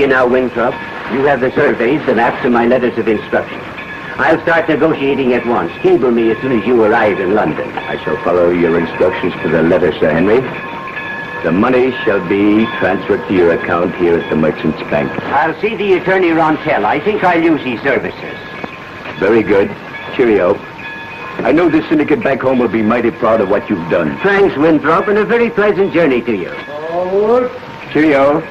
you now, Winthrop. You have the surveys, the maps, and my letters of instruction. I'll start negotiating at once. Cable me as soon as you arrive in London. I shall follow your instructions to the letter, Sir Henry. The money shall be transferred to your account here at the Merchant's Bank. I'll see the attorney Rontel. I think I'll use his services. Very good. Cheerio. I know the syndicate back home will be mighty proud of what you've done. Thanks, Winthrop, and a very pleasant journey to you. Forward. Cheerio.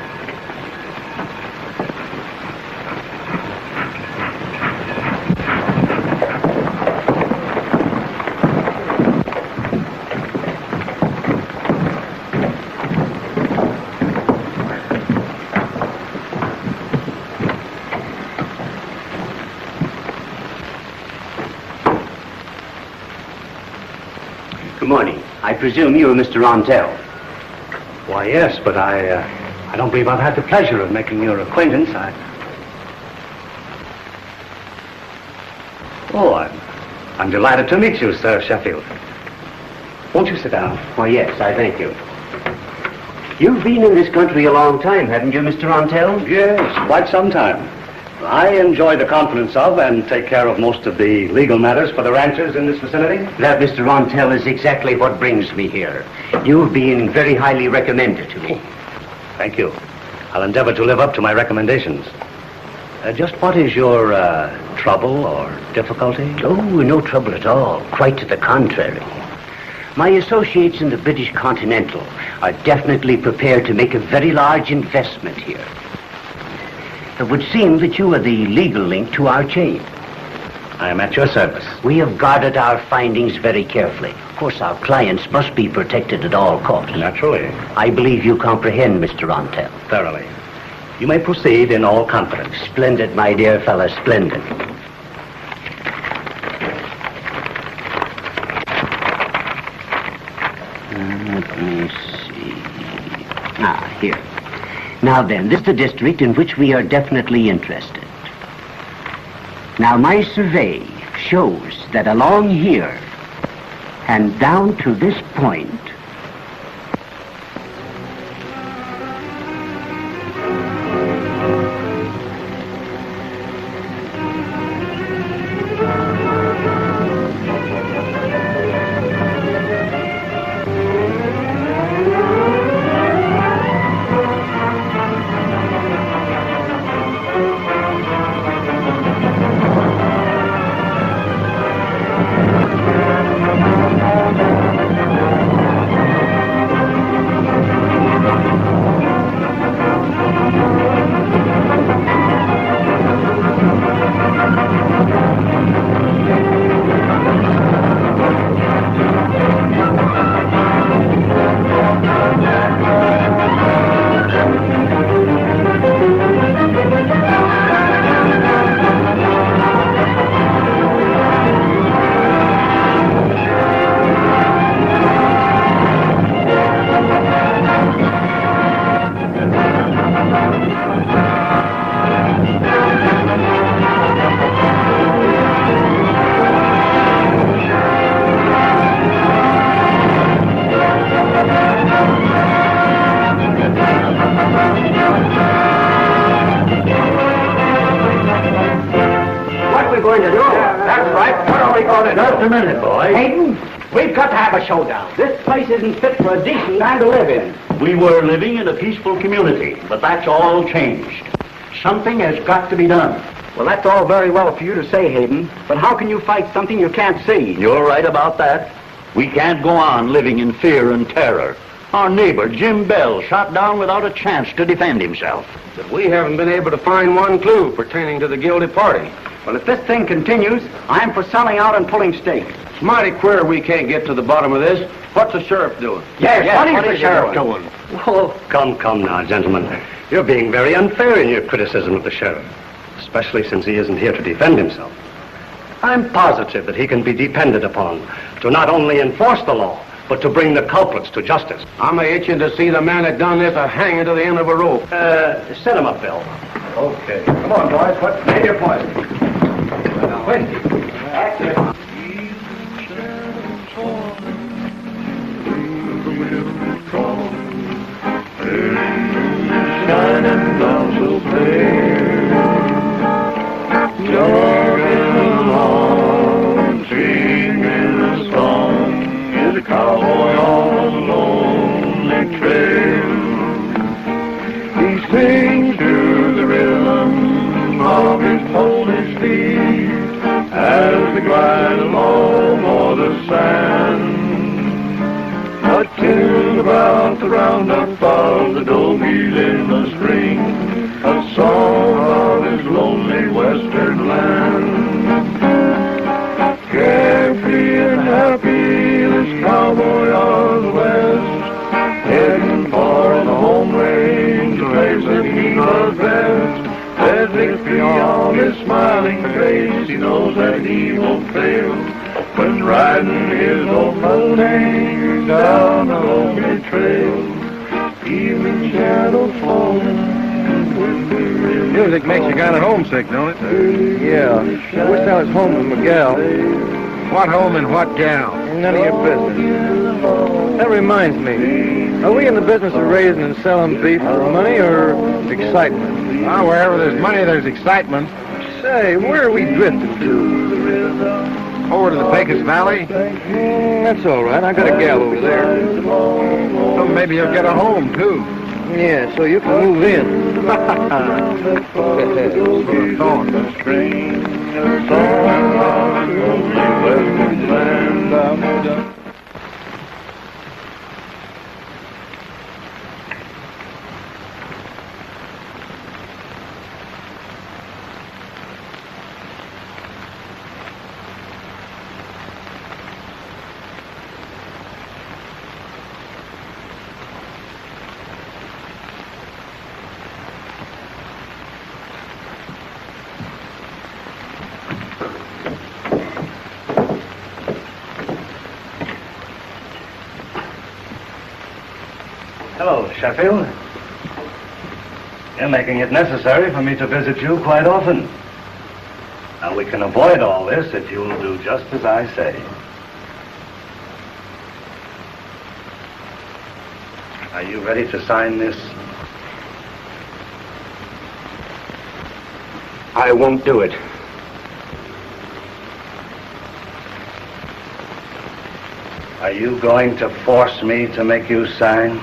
Good morning. I presume you're Mr. Rontel. Why, yes, but I don't believe I've had the pleasure of making your acquaintance. I'm delighted to meet you, Sir Sheffield. Won't you sit down? Why, yes, I thank you. You've been in this country a long time, haven't you, Mr. Rontel? Yes, quite some time. I enjoy the confidence of and take care of most of the legal matters for the ranchers in this vicinity. That, Mr. Rontel, is exactly what brings me here. You've been very highly recommended to me. Thank you. I'll endeavor to live up to my recommendations. Just what is your trouble or difficulty? Oh, no trouble at all. Quite to the contrary. My associates in the British Continental are definitely prepared to make a very large investment here. It would seem that you are the legal link to our chain. I am at your service. We have guarded our findings very carefully. Of course, our clients must be protected at all costs. Naturally. I believe you comprehend, Mr. Rontel. Thoroughly. You may proceed in all confidence. Splendid, my dear fellow, splendid. Let me see. Here. Now then, this is the district in which we are definitely interested. Now, my survey shows that along here and down to this point, Just a minute, boy. Hayden, we've got to have a showdown. This place isn't fit for a decent man to live in. We were living in a peaceful community, but that's all changed. Something has got to be done. Well, that's all very well for you to say, Hayden, but how can you fight something you can't see? You're right about that. We can't go on living in fear and terror. Our neighbor, Jim Bell, shot down without a chance to defend himself. But we haven't been able to find one clue pertaining to the guilty party. Well, if this thing continues, I'm for selling out and pulling stakes. It's mighty queer we can't get to the bottom of this. What's the sheriff doing? Yes, what is the sheriff doing? Oh, come now, gentlemen. You're being very unfair in your criticism of the sheriff, especially since he isn't here to defend himself. I'm positive that he can be depended upon to not only enforce the law, but to bring the culprits to justice. I'm itching to see the man that done this hanging to the end of a rope. Set him up, Bill. Okay. Come on, boys. What? Name your point. Wait. Shining clouds will sail. Jogging along, singing a song, is a cowboy on a lonely trail. He sings to the rhythm of his pony's feet as they glide along o'er the sand. A tune about the roundup of the dogies in the spring, a song of his lonely western land. Carefree and happy, this cowboy of the west, heading for the home range, the place that he loves best. There's victory on his smiling face, he knows that he won't fail when riding his old pony down the lonely trail. Evening shadow falling with the wind. Music makes you kind of homesick, don't it? Yeah. I wish I was home with Miguel. What home and what gal? None of your business. That reminds me. Are we in the business of raising and selling beef for money or excitement? Well, wherever there's money, there's excitement. Say, where are we drifting to? Over to the Pecos Valley? That's all right. I got a gal over there. So maybe you'll get a home, too. Yeah, so you can move in. Hello, Sheffield. You're making it necessary for me to visit you quite often. Now, we can avoid all this if you'll do just as I say. Are you ready to sign this? I won't do it. Are you going to force me to make you sign?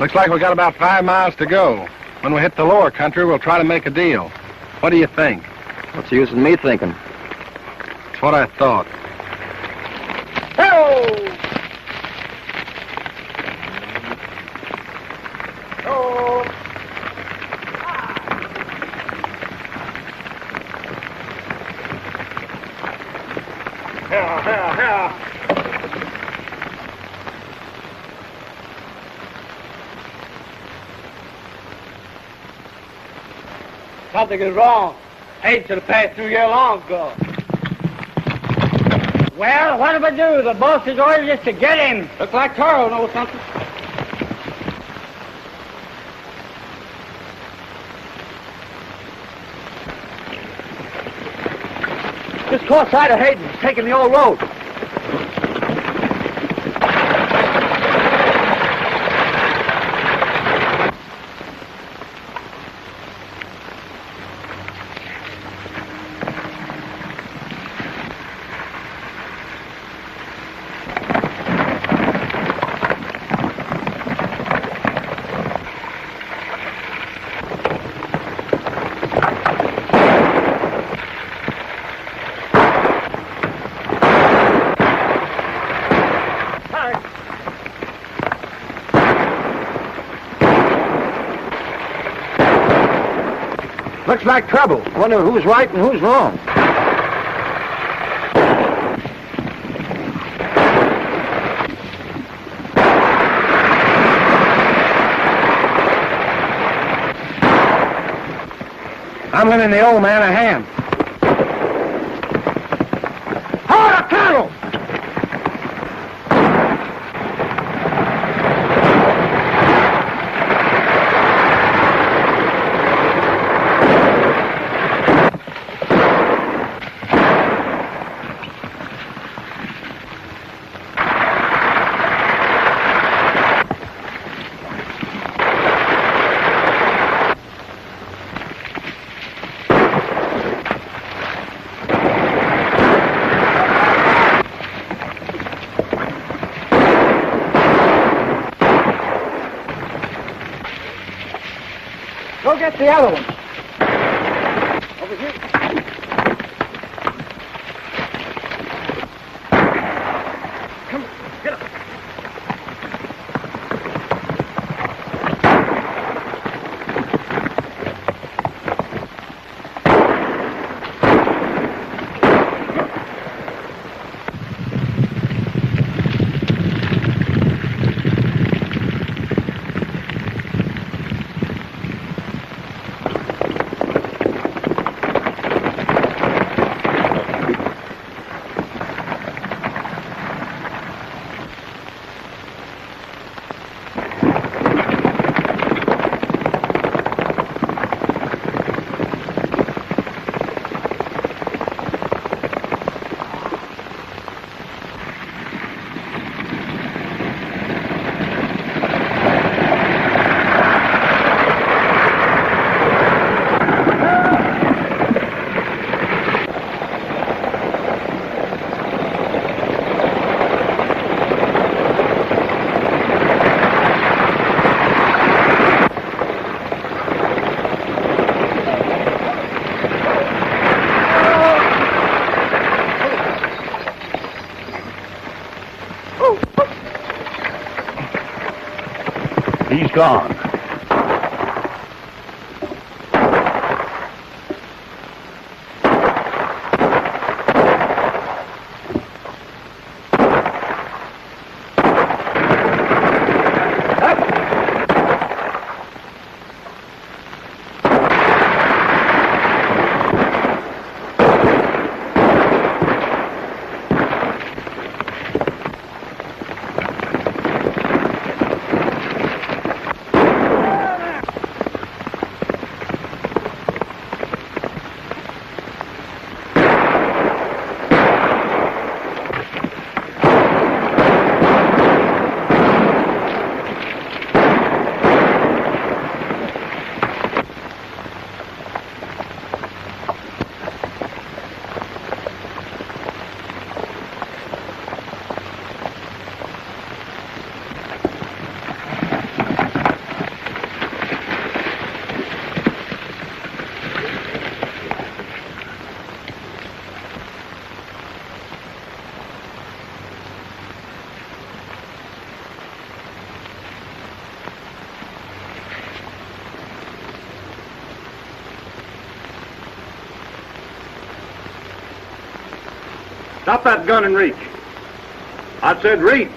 Looks like we got about 5 miles to go. When we hit the lower country, we'll try to make a deal. What do you think? What's the use in me thinking? That's what I thought. Something is wrong. Aid should have passed through here long ago. Well, what do we do? The boss has ordered us to get him. Looks like Carl knows something. Just caught sight of Hayden. He's taking the old road. Looks like trouble. Wonder who's right and who's wrong. I'm lending the old man a hand. Hold up, cattle! Go get the other one. Over here. Come on, get up. He's gone. Drop that gun and reach. I said reach.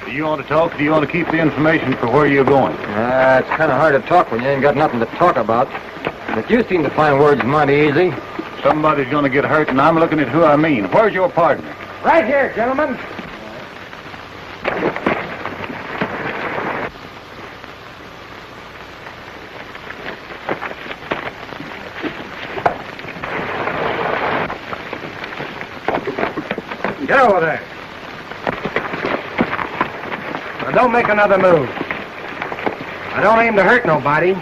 Do you want to talk, or do you want to keep the information for where you're going? It's kind of hard to talk when you ain't got nothing to talk about. But you seem to find words mighty easy. Somebody's going to get hurt, and I'm looking at who I mean. Where's your partner? Right here, gentlemen. Get over there. Now, don't make another move. I don't aim to hurt nobody,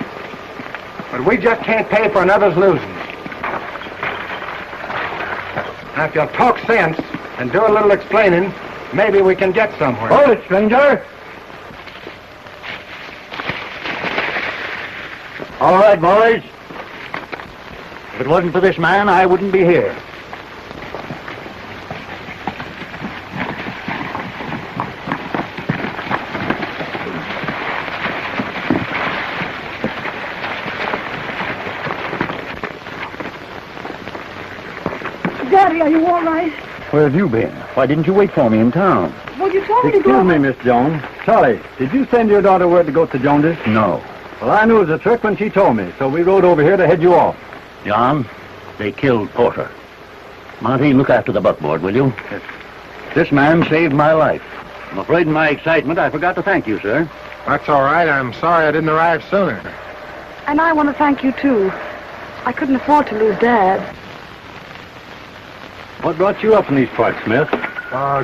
but we just can't pay for another's losing. Now, if you'll talk sense and do a little explaining, maybe we can get somewhere. Hold it, stranger. All right, boys. If it wasn't for this man, I wouldn't be here. Daddy, are you all right? Where have you been? Why didn't you wait for me in town? Well, you told me to go... Excuse me, Miss Jones. Charlie, did you send your daughter word to go to Jones's? No. Well, I knew it was a trick when she told me, so we rode over here to head you off. John, they killed Porter. Monty, look after the buckboard, will you? Yes. This man saved my life. I'm afraid in my excitement I forgot to thank you, sir. That's all right. I'm sorry I didn't arrive sooner. And I want to thank you, too. I couldn't afford to lose Dad. What brought you up in these parts, Smith?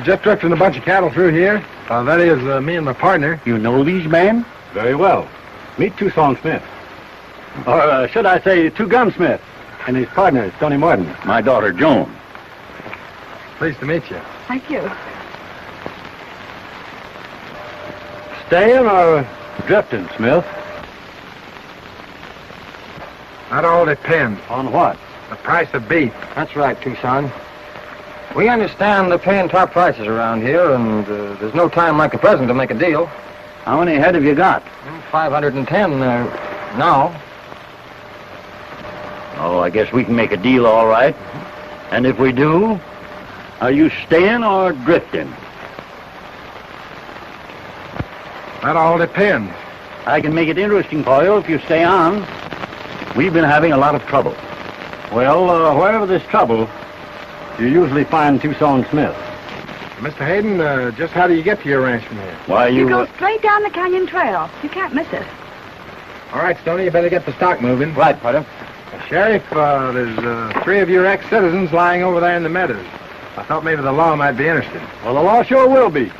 Just drifting a bunch of cattle through here. That is, me and my partner. You know these men? Very well. Meet Tucson Smith. Or should I say, Two Gunsmith. And his partner is Tony Martin. My daughter, Joan. Pleased to meet you. Thank you. Staying or drifting, Smith? That all depends. On what? The price of beef. That's right, Tucson. We understand they're paying top prices around here, and there's no time like the present to make a deal. How many head have you got? 510 now. Oh, I guess we can make a deal all right. And if we do, are you staying or drifting? That all depends. I can make it interesting for you if you stay on. We've been having a lot of trouble. Well, wherever there's trouble, you usually find Tucson Smith. Mr. Hayden, just how do you get to your ranch from here? Why, You go straight down the canyon trail. You can't miss it. All right, Stoney, you better get the stock moving. Right, Potter. Sheriff, there's 3 of your ex-citizens lying over there in the meadows. I thought maybe the law might be interested. Well, the law sure will be.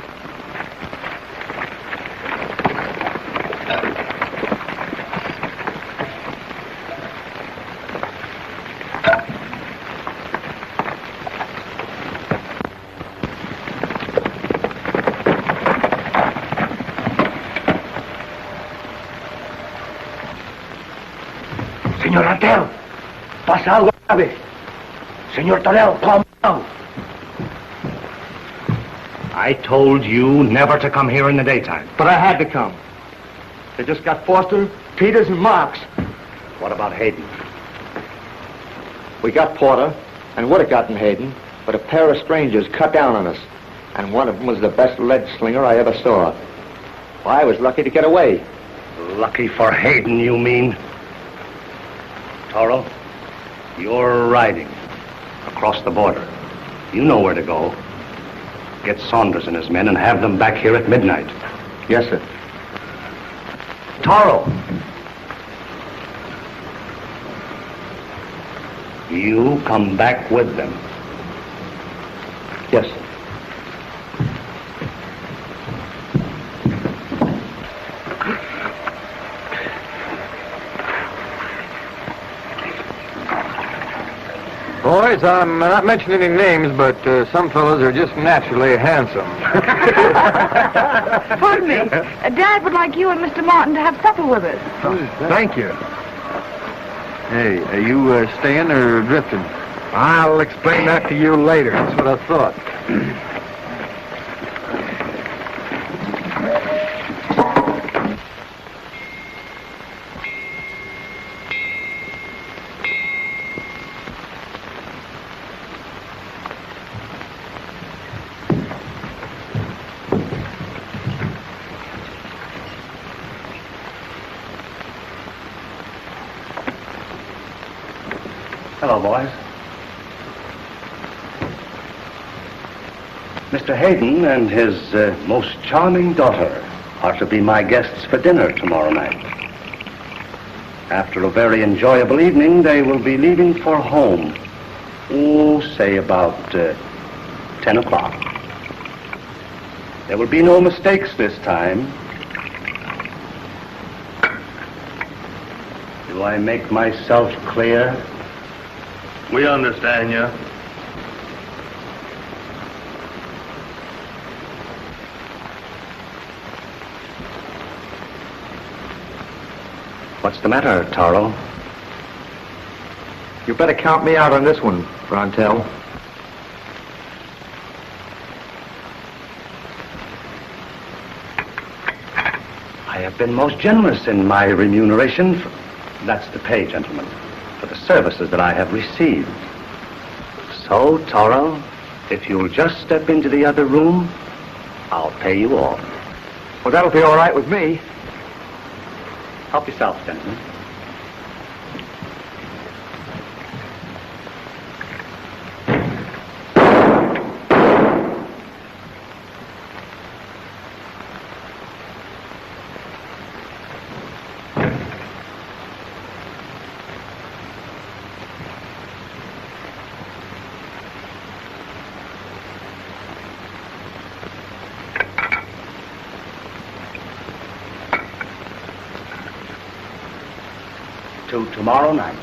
Señor Antel, pasa algo grave. Señor Torell, calm down. I told you never to come here in the daytime. But I had to come. They just got Foster, Peters, and Marks. What about Hayden? We got Porter, and would have gotten Hayden, but a pair of strangers cut down on us. And one of them was the best lead slinger I ever saw. Well, I was lucky to get away. Lucky for Hayden, you mean? Toro, you're riding across the border. You know where to go. Get Saunders and his men and have them back here at midnight. Yes, sir. Toro! You come back with them. Yes, sir. Boys, I'm not mentioning any names, but some fellows are just naturally handsome. Pardon me. Dad would like you and Mr. Martin to have supper with us. Thank you. Hey, are you staying or drifting? I'll explain that to you later. That's what I thought. Hello, boys. Mr. Hayden and his most charming daughter are to be my guests for dinner tomorrow night. After a very enjoyable evening, they will be leaving for home. Oh, say about 10 o'clock. There will be no mistakes this time. Do I make myself clear? We understand you. What's the matter, Taro? You better count me out on this one, Rontel. I have been most generous in my remuneration. That's the pay, gentlemen, for the services that I have received. So, Toro, if you'll just step into the other room, I'll pay you off. Well, that'll be all right with me. Help yourself, gentlemen. To tomorrow night.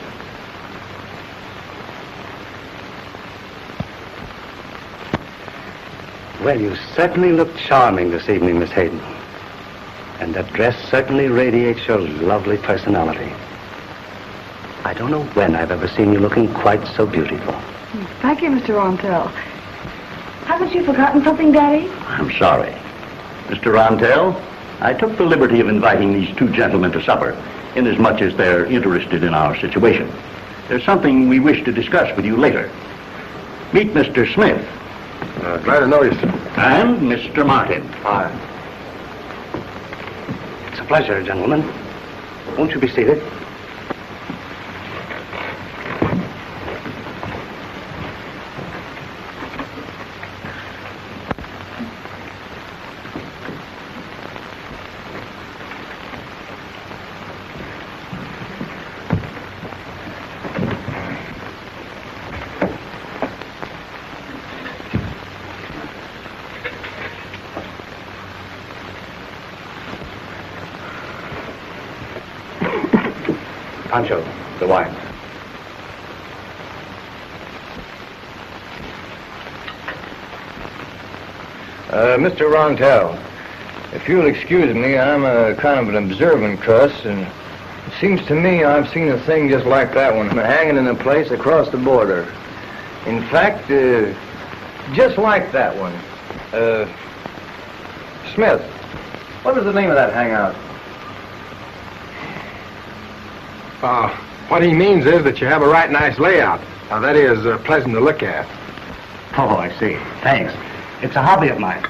Well, you certainly look charming this evening, Miss Hayden. And that dress certainly radiates your lovely personality. I don't know when I've ever seen you looking quite so beautiful. Thank you, Mr. Rontel. Haven't you forgotten something, Daddy? I'm sorry. Mr. Rontel, I took the liberty of inviting these two gentlemen to supper, inasmuch as they're interested in our situation. There's something we wish to discuss with you later. Meet Mr. Smith. Glad to know you, sir. And Mr. Martin. Hi. It's a pleasure, gentlemen. Won't you be seated? Pancho, the wine. Mr. Rontel, if you'll excuse me, I'm a kind of an observant cuss, and it seems to me I've seen a thing just like that one hanging in a place across the border. In fact, just like that one. Smith, what was the name of that hangout? What he means is that you have a right nice layout. Now, that is pleasant to look at. Oh, I see. Thanks. It's a hobby of mine.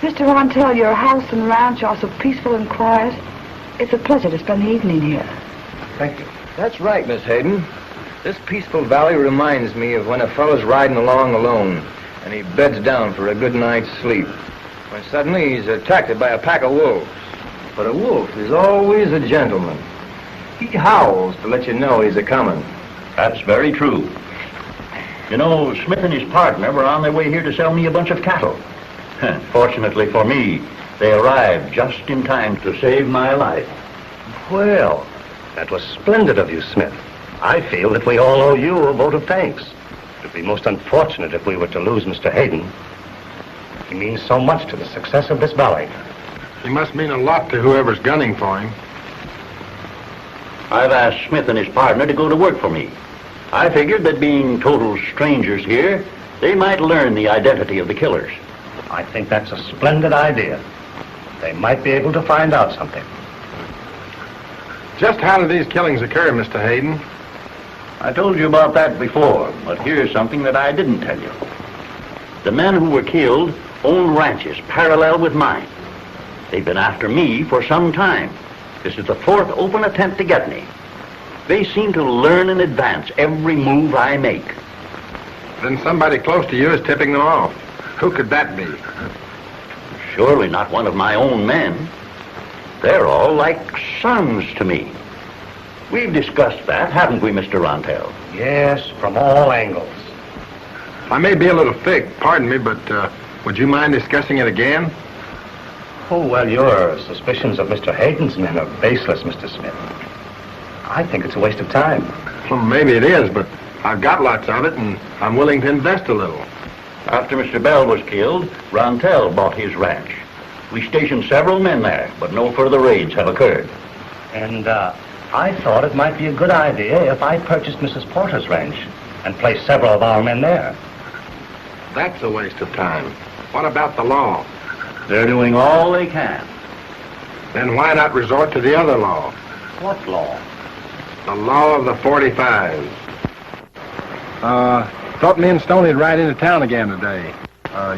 Mr. Rontel, your house and ranch are so peaceful and quiet. It's a pleasure to spend the evening here. Thank you. That's right, Miss Hayden. This peaceful valley reminds me of when a fellow's riding along alone, and he beds down for a good night's sleep, when suddenly he's attacked by a pack of wolves. But a wolf is always a gentleman. He howls to let you know he's a-coming. That's very true. You know, Smith and his partner were on their way here to sell me a bunch of cattle. Fortunately for me, they arrived just in time to save my life. Well, that was splendid of you, Smith. I feel that we all owe you a vote of thanks. It would be most unfortunate if we were to lose Mr. Hayden. He means so much to the success of this valley. He must mean a lot to whoever's gunning for him. I've asked Smith and his partner to go to work for me. I figured that being total strangers here, they might learn the identity of the killers. I think that's a splendid idea. They might be able to find out something. Just how did these killings occur, Mr. Hayden? I told you about that before, but here's something that I didn't tell you. The men who were killed own ranches parallel with mine. They've been after me for some time. This is the fourth open attempt to get me. They seem to learn in advance every move I make. Then somebody close to you is tipping them off. Who could that be? Surely not one of my own men. They're all like sons to me. We've discussed that, haven't we, Mr. Rontel? Yes, from all angles. I may be a little thick, pardon me, but would you mind discussing it again? Oh, well, your suspicions of Mr. Hayden's men are baseless, Mr. Smith. I think it's a waste of time. Well, maybe it is, but I've got lots of it, and I'm willing to invest a little. After Mr. Bell was killed, Rontel bought his ranch. We stationed several men there, but no further raids have occurred. And I thought it might be a good idea if I purchased Mrs. Porter's ranch and placed several of our men there. That's a waste of time. What about the law? They're doing all they can. Then why not resort to the other law? What law? The law of the 45s. Thought me and Stoney'd ride into town again today.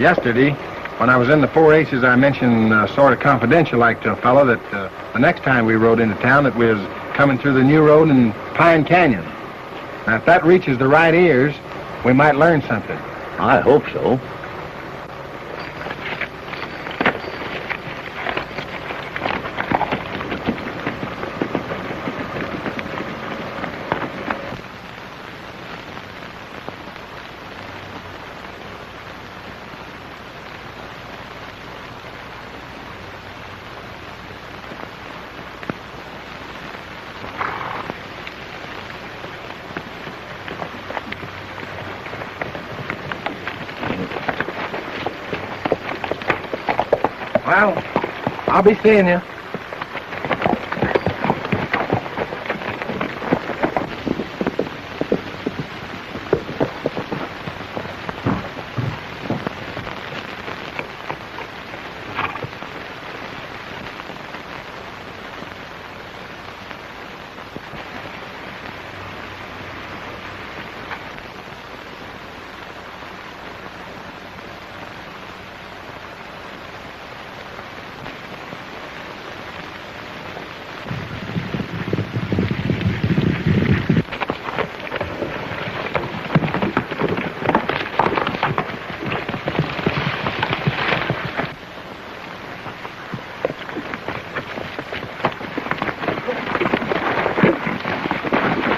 Yesterday, when I was in the 4 Aces, I mentioned sort of confidential like to a fellow that the next time we rode into town that we was coming through the new road in Pine Canyon. Now, if that reaches the right ears, we might learn something. I hope so. Well, I'll be seeing you.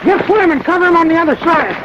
Get Slim and cover him on the other side.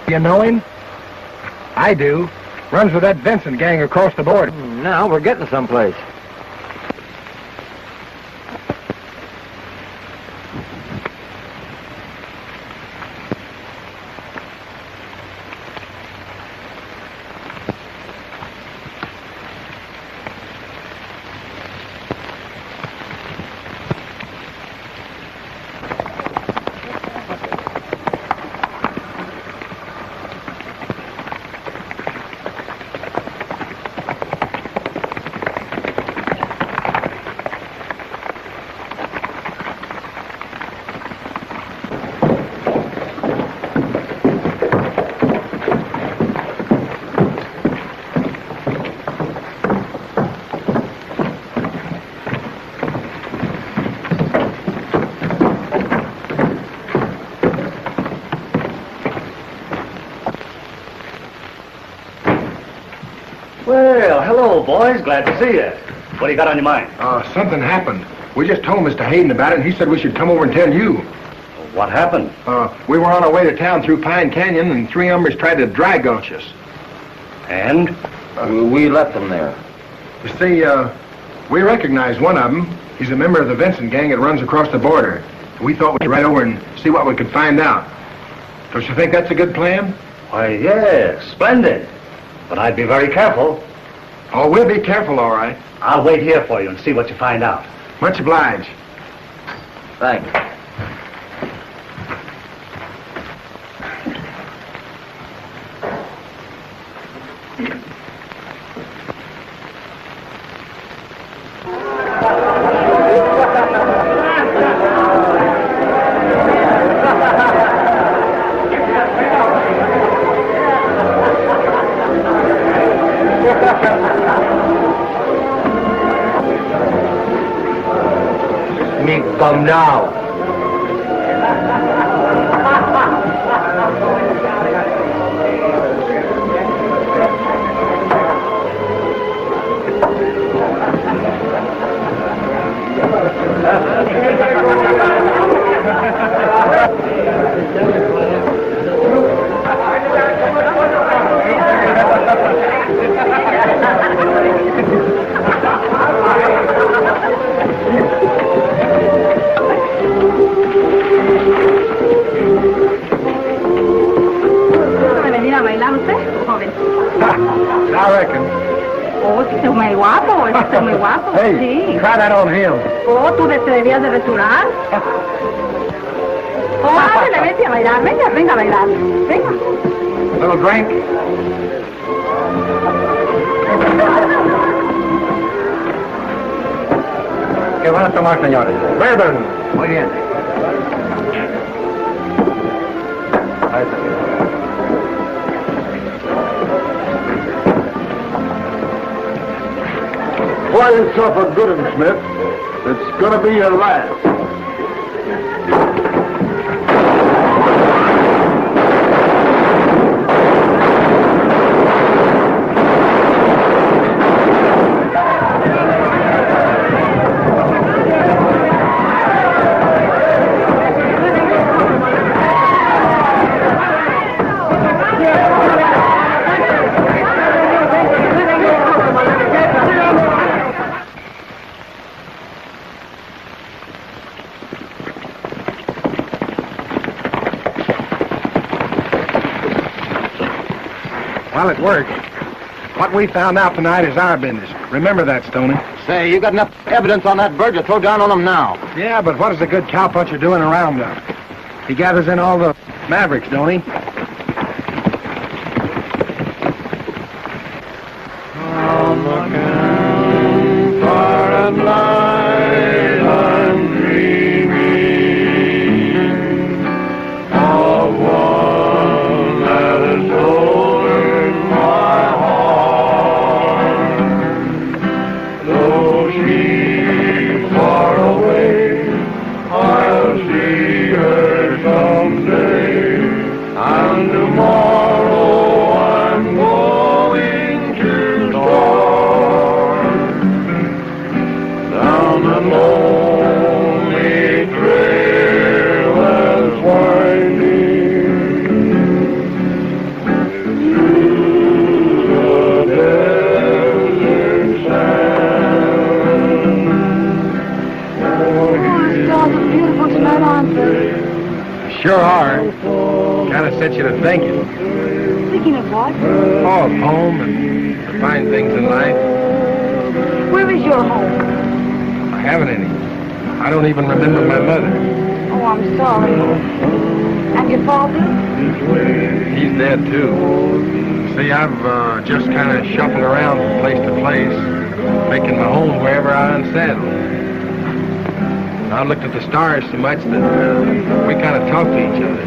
You know him? I do. Runs with that Vincent gang across the border. Now we're getting someplace. Well, hello, boys. Glad to see you. What do you got on your mind? Something happened. We just told Mr. Hayden about it, and he said we should come over and tell you. What happened? We were on our way to town through Pine Canyon, and 3 hombres tried to dry gulch us. And? We left them there. You see, we recognized one of them. He's a member of the Vincent gang that runs across the border. We thought we'd ride over and see what we could find out. Don't you think that's a good plan? Why, yes, splendid. But I'd be very careful. Oh, we'll be careful, all right. I'll wait here for you and see what you find out. Much obliged. Thanks. Me come now. ¿Va a venir a bailar usted, joven? I reckon. Oh, sí, es muy guapo, es muy guapo. Hey, Sí. try that on him. Oh, tú te debías de restaurar. Oh, ándale, vete a bailar. Venga, venga a bailar. Venga. Little drink. ¿Qué van a tomar, señores? Bourbon. Muy bien. Ahí está. Pour yourself a good one, Smith. It's gonna be your last. Well, it worked. What we found out tonight is our business. Remember that, Stoney. Say, you got enough evidence on that bird to throw down on him now. Yeah, but what is a good cowpuncher doing around them? He gathers in all the mavericks, don't he? On the campfire at night, I'm dreaming of one that is holding my heart. Though she's far away, I'll see her someday. And tomorrow I'm going to start down the lonely trail that's winding through the desert sand. Oh, the stars are beautiful tonight, aren't they? Sure are. Kind of sets you to thinking. Thinking of what? Oh, of home and the fine things in life. Where is your home? I haven't any. I don't even remember my mother. Oh, I'm sorry. And your father? He's dead, too. See, I've just kind of shuffled around from place to place, making my home wherever I unsettle. I looked at the stars so much that we kind of talk to each other.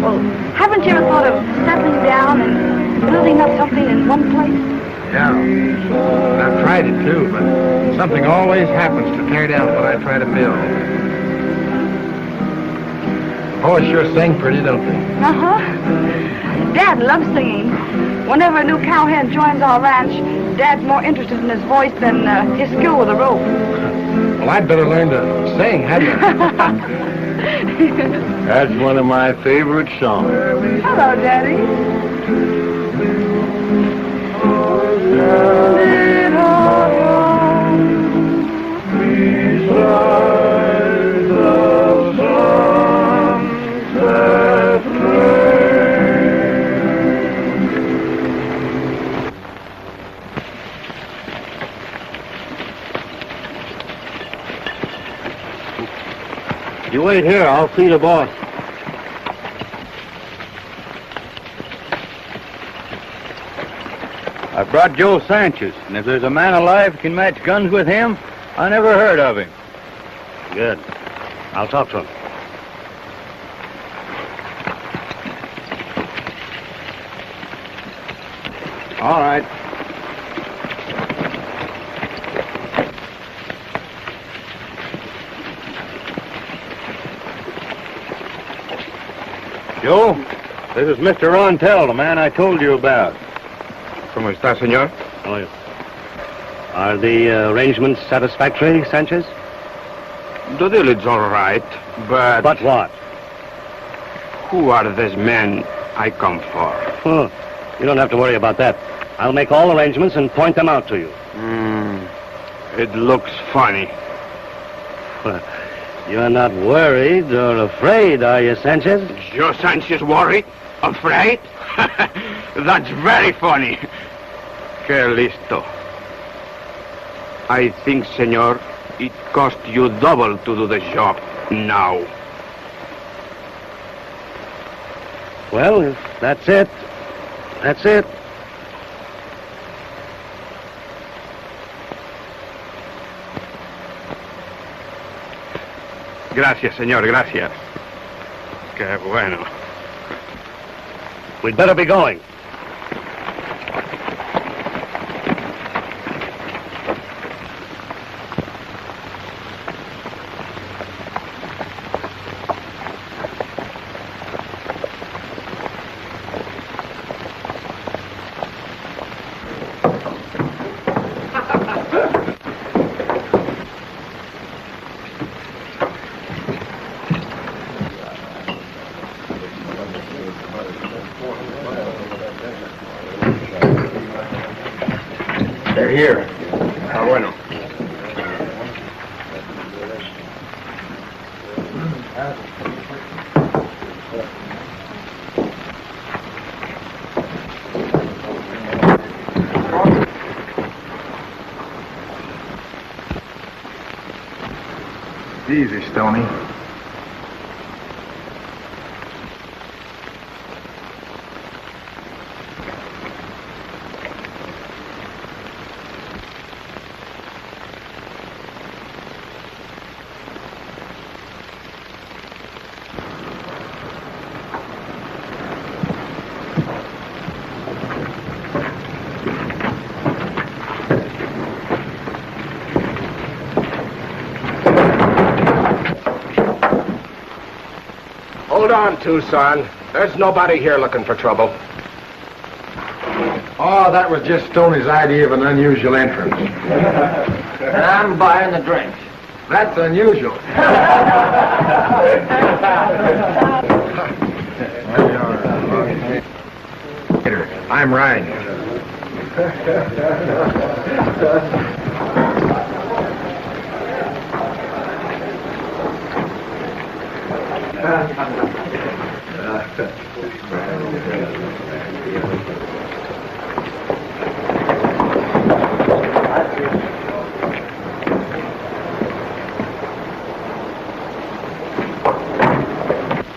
Well, haven't you ever thought of settling down and building up something in one place? Yeah, and I've tried it too, but something always happens to tear down what I try to build. The boys sure sing pretty, don't they? Uh-huh. Dad loves singing. Whenever a new cowhand joins our ranch, Dad's more interested in his voice than his skill with a rope. Well, I'd better learn to sing, hadn't I? That's one of my favorite songs. Hello, Daddy. Beside the sunset train. You wait here. I'll see the boss. I brought Joe Sanchez, and if there's a man alive who can match guns with him, I never heard of him. Good. I'll talk to him. All right. Joe, this is Mr. Rontel, the man I told you about. ¿Cómo está, señor? How are you? Are the arrangements satisfactory, Sanchez? The deal is all right, but... But what? Who are these men I come for? Oh, you don't have to worry about that. I'll make all arrangements and point them out to you. It looks funny. You're not worried or afraid, are you, Sanchez? Joe Sanchez worried? Afraid? That's very funny. Que listo. I think, senor, it cost you double to do the job now. Well, if that's it. That's it. Gracias, señor, gracias. Qué bueno. We'd better be going. They're here. Ah, bueno. Easy, Stoney. Hold on, Tucson. There's nobody here looking for trouble. Oh, that was just Stoney's idea of an unusual entrance. And I'm buying the drinks. That's unusual. I'm Ryan.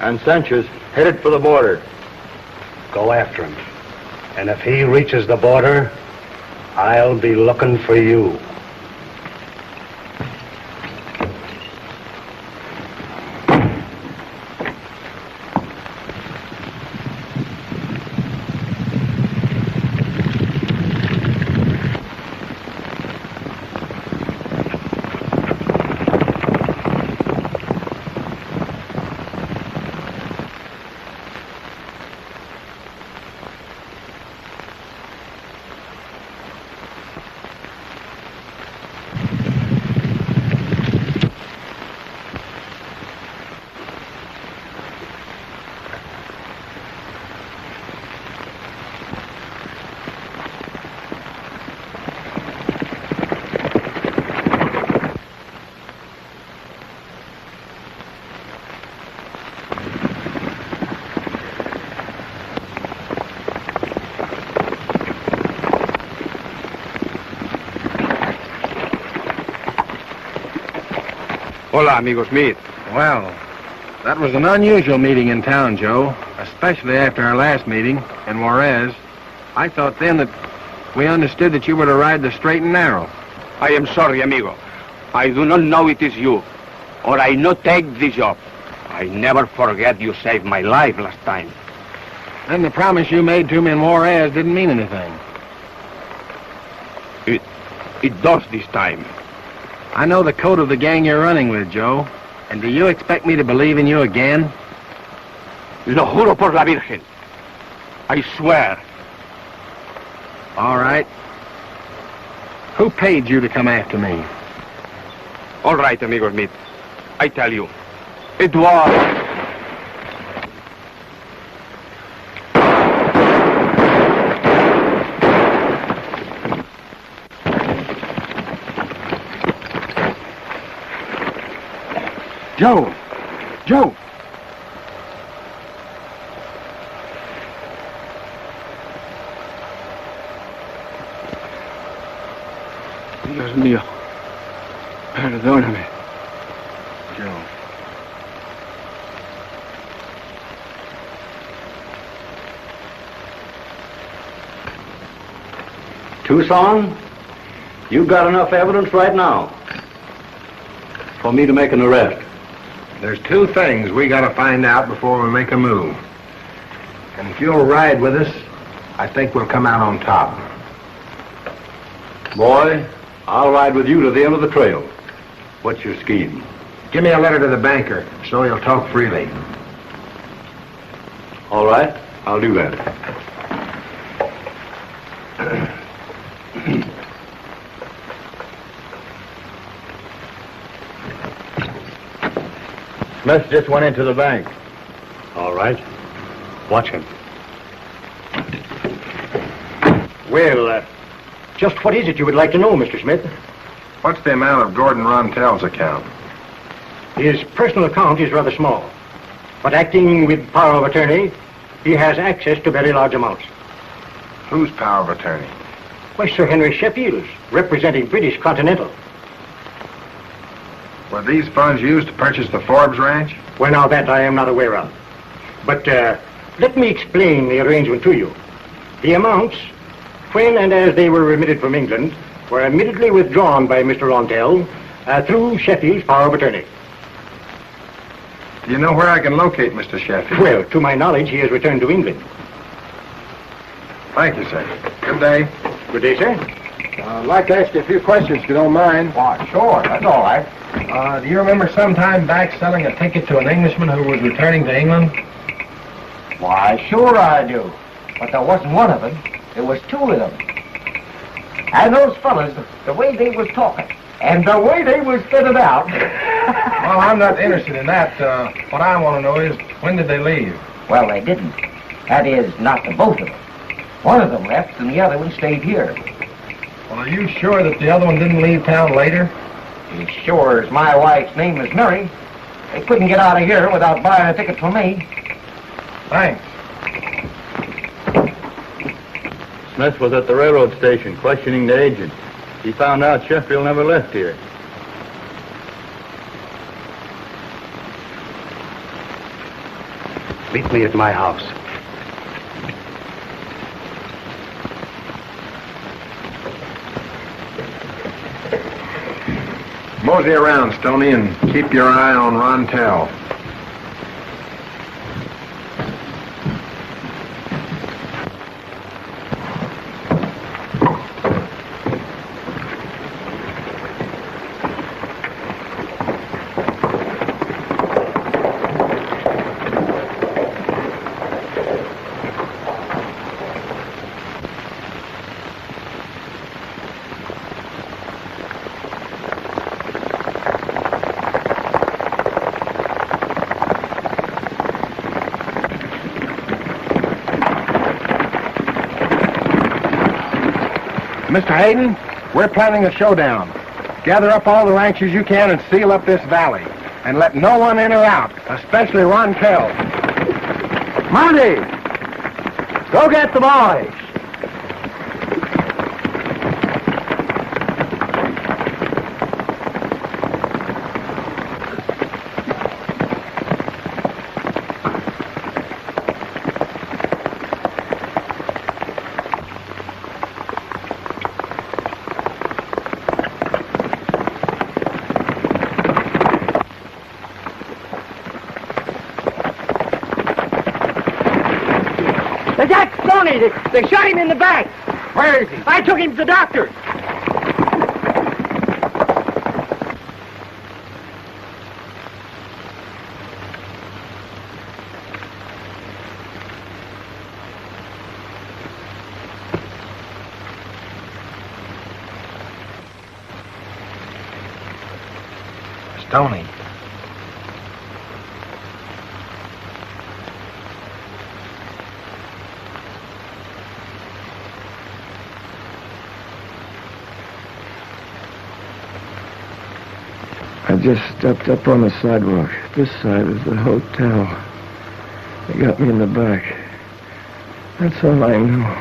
And Sanchez headed for the border. Go after him. And if he reaches the border, I'll be looking for you. Hola, amigo Smith. Well, that was an unusual meeting in town, Joe, especially after our last meeting in Juarez. I thought then that we understood that you were to ride the straight and narrow. I am sorry, amigo. I do not know it is you, or I not take the job. I never forget you saved my life last time. Then the promise you made to me in Juarez didn't mean anything. It does this time. I know the code of the gang you're running with, Joe. And do you expect me to believe in you again? Lo juro por la Virgen. I swear. All right. Who paid you to come after me? All right, amigo Smith. I tell you. It was... Joe! Joe! Dios mío. Perdóname. Joe. Tucson, you've got enough evidence right now for me to make an arrest. There's two things we gotta find out before we make a move. And if you'll ride with us, I think we'll come out on top. Boy, I'll ride with you to the end of the trail. What's your scheme? Give me a letter to the banker, so he'll talk freely. All right, I'll do that. Smith just went into the bank. All right. Watch him. Well, just what is it you would like to know, Mr. Smith? What's the amount of Gordon Rontell's account? His personal account is rather small, but acting with power of attorney, he has access to very large amounts. Whose power of attorney? Why, Sir Henry Sheffield's, representing British Continental. Were these funds used to purchase the Forbes Ranch? Well, now that I am not aware of. But let me explain the arrangement to you. The amounts, when and as they were remitted from England, were immediately withdrawn by Mr. Rontell through Sheffield's power of attorney. Do you know where I can locate Mr. Sheffield? Well, to my knowledge, he has returned to England. Thank you, sir. Good day. Good day, sir. I'd like to ask you a few questions, if you don't mind. Why, sure, that's all right. Do you remember some time back selling a ticket to an Englishman who was returning to England? Why, sure I do. But there wasn't one of them. There was two of them. And those fellas, the way they was talking, and the way they was fitted out. Well, I'm not interested in that. What I want to know is, when did they leave? Well, they didn't. That is, not the both of them. One of them left, and the other one stayed here. Well, are you sure that the other one didn't leave town later? As sure as my wife's name is Mary, they couldn't get out of here without buying a ticket from me. Thanks. Smith was at the railroad station questioning the agent. He found out Sheffield never left here. Meet me at my house. Mosey around, Stoney, and keep your eye on Rontell. Mr. Hayden, we're planning a showdown. Gather up all the ranchers you can and seal up this valley. And let no one in or out, especially Rontell. Monty! Go get the boys! They shot him in the back. Where is he? I took him to the doctor. Stoney. I just stepped up on the sidewalk. This side is the hotel. They got me in the back. That's all I know.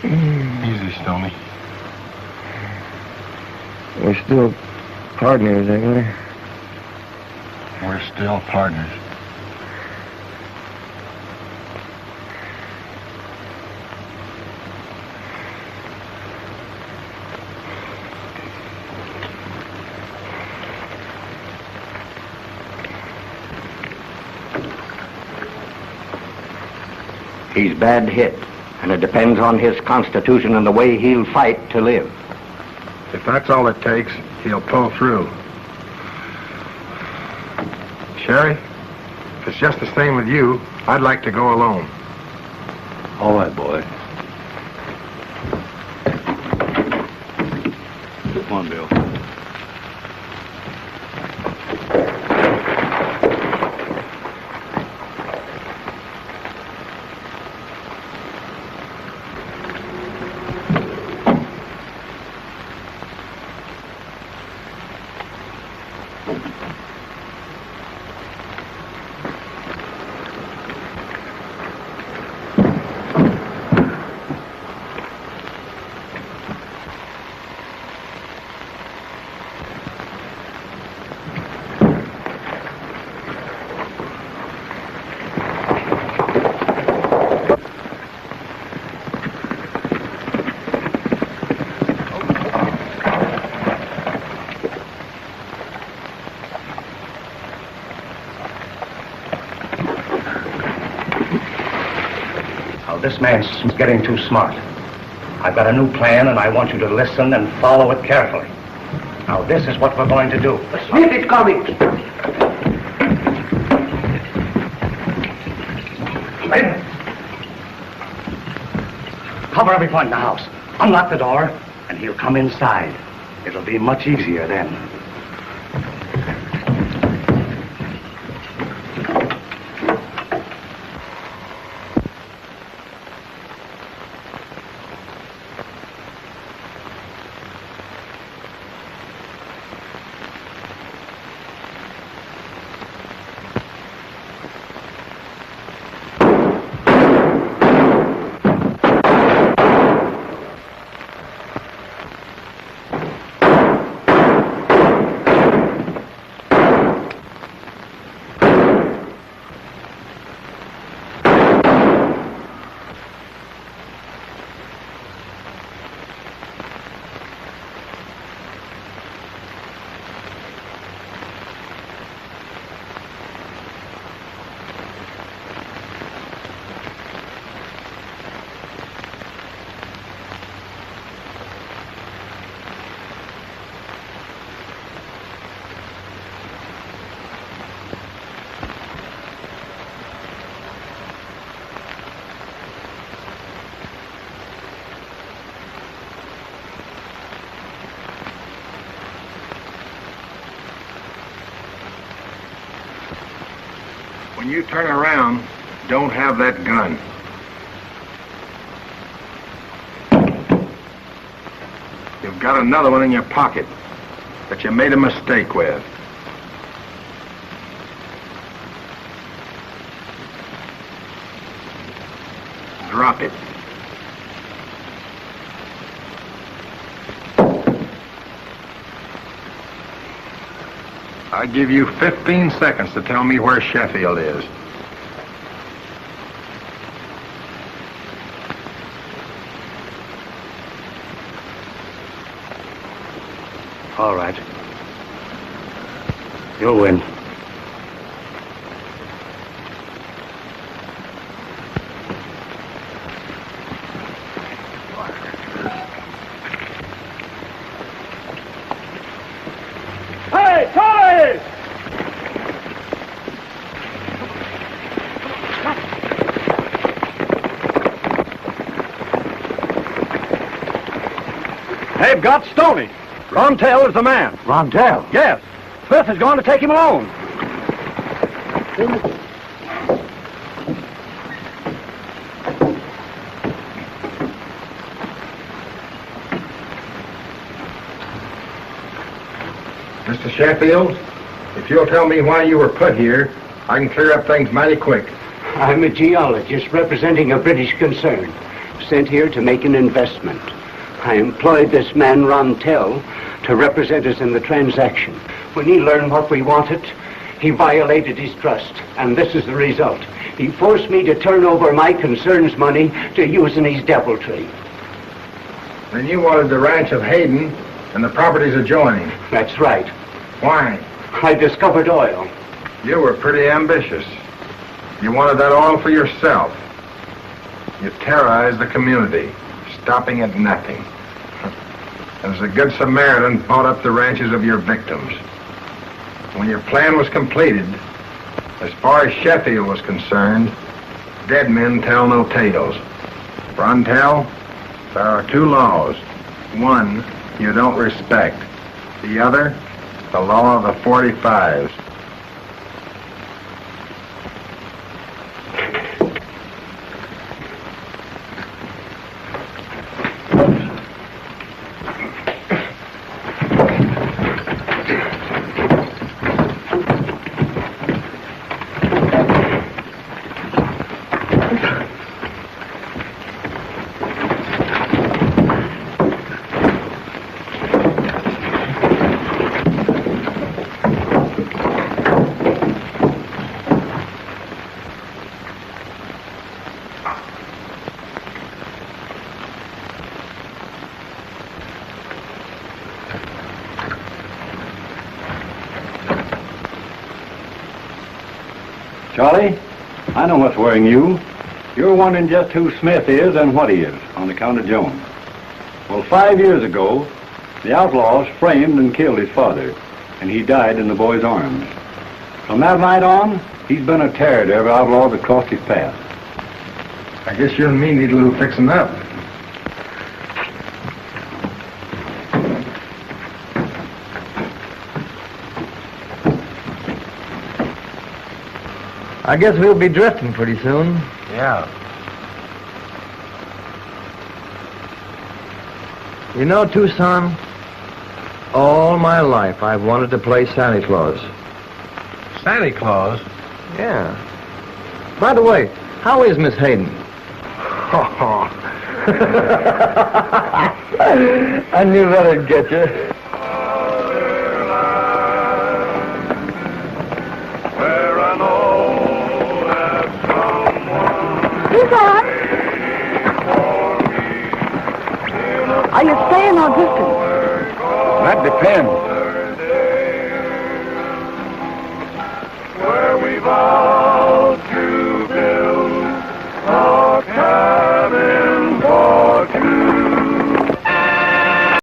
Easy, Stoney. We're still partners, ain't we? We're still partners. He's bad hit, and it depends on his constitution and the way he'll fight to live. If that's all it takes, he'll pull through. Sherry, if it's just the same with you, I'd like to go alone. All right, boy. Come on, Bill. This man's getting too smart. I've got a new plan, and I want you to listen and follow it carefully. Now, this is what we're going to do. Smith is coming. Cover every point in the house. Unlock the door, and he'll come inside. It'll be much easier then. When you turn around, don't have that gun. You've got another one in your pocket that you made a mistake with. Drop it. I give you 15 seconds to tell me where Sheffield is. All right. You'll win. They've got Stoney. Rontel is the man. Rontel? Yes. Smith is going to take him alone. Mr. Sheffield, if you'll tell me why you were put here, I can clear up things mighty quick. I'm a geologist representing a British concern, sent here to make an investment. I employed this man, Rontel, to represent us in the transaction. When he learned what we wanted, he violated his trust, and this is the result. He forced me to turn over my concern's money to use in his deviltry. Then you wanted the ranch of Hayden and the properties adjoining. That's right. Why? I discovered oil. You were pretty ambitious. You wanted that oil for yourself. You terrorized the community, stopping at nothing. As a good Samaritan, bought up the ranches of your victims. When your plan was completed, as far as Sheffield was concerned, dead men tell no tales. Rontel, there are two laws. One, you don't respect. The other, the law of the 45s. Charlie, I know what's worrying you. You're wondering just who Smith is and what he is, on account of Jones. Well, 5 years ago, the outlaws framed and killed his father, and he died in the boy's arms. From that night on, he's been a terror to every outlaw that crossed his path. I guess you and me need a little fixing up. I guess we'll be drifting pretty soon. Yeah. You know, Tucson, all my life I've wanted to play Santa Claus. Santa Claus? Yeah. By the way, how is Miss Hayden? I knew that'd get you. Are you staying or drifting? That depends. Where we vow to build a castle.